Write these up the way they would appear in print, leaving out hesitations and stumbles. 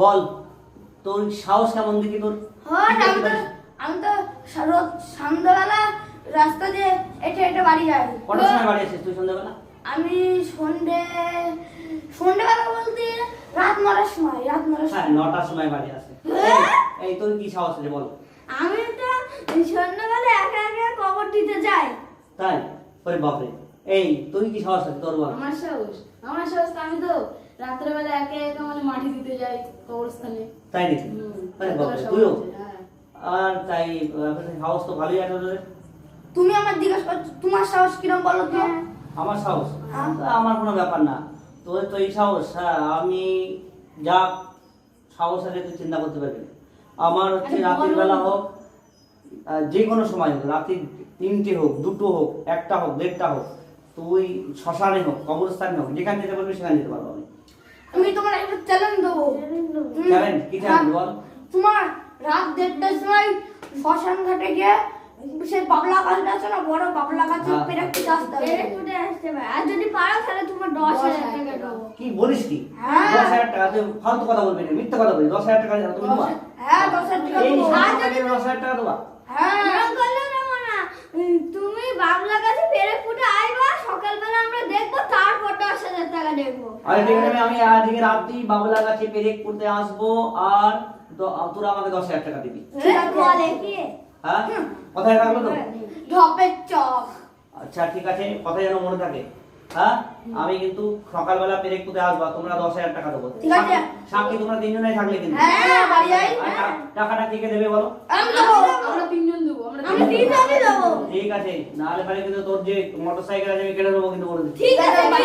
বল তোর সাহস কেমন দেখি তোর? আমি তো রোজ সন্ধ্যাবেলা রাস্তা দিয়ে এটা বাড়ি যাই। কটার সময় বাড়ি আসিস তুই সন্ধ্যাবেলা? আমি সন্ধ্যাবেলা বলতে রাত 9টার সময়। হ্যাঁ 9টার সময় বাড়ি আসে। এই তোর কি সাহস আছে বল? আমি তো সন্ধ্যাবেলা একা একা কবর দিতে যাই। তাই? ওরে বাপরে, এই তুই কি সাহস আছে তোর বল? আমার সাহস আমি তো রাত্রেবেলা একা একা মানে মাটি দিতে যাই কবরস্থানে। তাই নাকি? আরে বাপরে, তুইও? আর তাই সাহস তো ভালোই আছে তোদের। তুমি আমার জিজ্ঞাসা করছো তোমার সাহস কিরকম বলো তো? আমার সাহস? আমার কোনো ব্যাপার না, তোর তো এই সাহস। হ্যাঁ আমি যা সাহস আছে তুই চিন্তা করতে পারবি না। আমার হচ্ছে রাতের বেলা হোক, যে কোনো সময় হোক, রাত্রি 3টে হোক, 2টো হোক, 1টা হোক, 1.5টা হোক, তুই শ্মশানে হোক, কবরস্থানে হোক, যেখানে যেতে পারবি সেখানে যেতে পারবো আমি তোমার একটা চ্যালেঞ্জ দেবো। চ্যালেঞ্জ? কি চ্যালেঞ্জ বল? তোমার রাত 1:30টার সময় শ্মশান ঘাটে গিয়ে সে বাবলা গাছটা আছে না, বড় বাবলা গাছে পেরেক ফুটে আসতে হবে। আর যদি পারো তাহলে তোমার 10,000 টাকা দেবো। কি বলিস কি? হ্যাঁ। 10,000 টাকা? তুই ফালতু কথা বলবি না, মিথ্যা কথা বলবি। 10,000 টাকা তুমি দেবা? হ্যাঁ 10,000 টাকা এই দেবো। আর যদি 10,000 টাকা দেবা? হ্যাঁ করলে দেবো না। তুমি বাবলা গাছে পেরেক ফুটে আইবা, সকালবেলা আমরা দেখবো, তারপর 10,000 টাকা দেখবো। আরে ঠিক আছে, আমি আজকে রাত্রি বাবলা গাছে পেরেক করতে আসবো, আর তোরা আমাকে 10,000 টাকা দিবি। বলে কি? হ্যাঁ কথায় থাকলো তো? ঢপের চপ। আচ্ছা ঠিক আছে, কথা যেন মনে থাকে। হ্যাঁ আমি কিন্তু সকালবেলা পেরেক করতে আসবা, তোমরা 10,000 টাকা দেবো। ঠিক আছে। সাক্ষী তোমরা 3জনেই থাকলে কিন্তু। হ্যাঁ বাড়ি যাই। আর টাকাটা কে কে দেবে বলো? আমি দেবো। আমরা 3জন দেবো। আমি 3জনই দেবো। ঠিক আছে, নাহলে পারে কিন্তু তোর যে মোটরসাইকেল আছে আমি কেটে দেবো কিন্তু বলে দিচ্ছি। ঠিক আছে ভাই।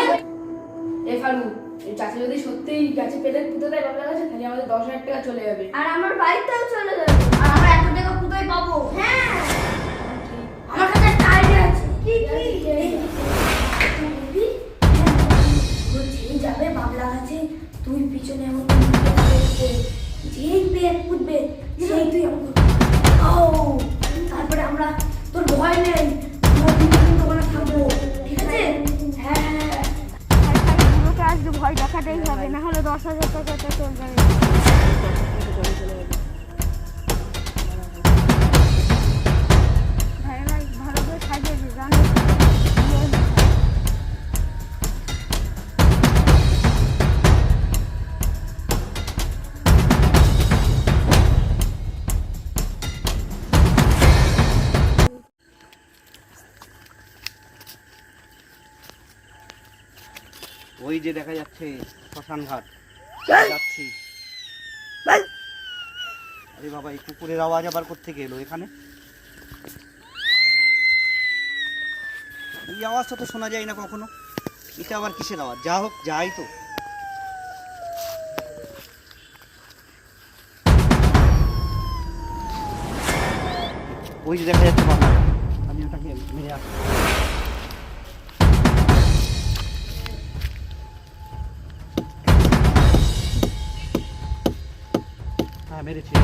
এই ফালু, এই চাচা যদি সত্যিই গাছে পেরেক পুঁতে দেয় বাবলা গাছে, তাহলে আমাদের 10,000 টাকা চলে যাবে। আর আমার বাড়িতেও চলে যাবে। আর আমরা এত টাকা কোথায় পাবো? হ্যাঁ আমার কাছে একটা আইডিয়া আছে। কি যেই যাবে বাবলা গাছে, তুই পিছনে এমন যেই পেট ফুটবে সেই তুই এমন ও, তারপরে আমরা তোর ভয় নেই, আমরা দুজন ওখানে থাকবো। ঠিক আছে? হ্যাঁ পুরোটা আসলে ভয় দেখাতেই হবে, না হলে 10,000 টাকাটা চলবে না। ভালো করে সাজিয়ে দিই গান। ওই যে দেখা যাচ্ছে শ্মশান ঘাট, যাচ্ছি। আরে বাবা, এই কুকুরের আওয়াজ আবার কোত্থেকে এলো এখানে? এই আওয়াজটা তো শোনা যায় না কখনো, এটা আবার কিসের আওয়াজ? যা হোক, যাই তো। ওই যে দেখা যাচ্ছে বাবা, আমি ওটাকে মেরে আসছি। হ্যাঁ মেরেছি।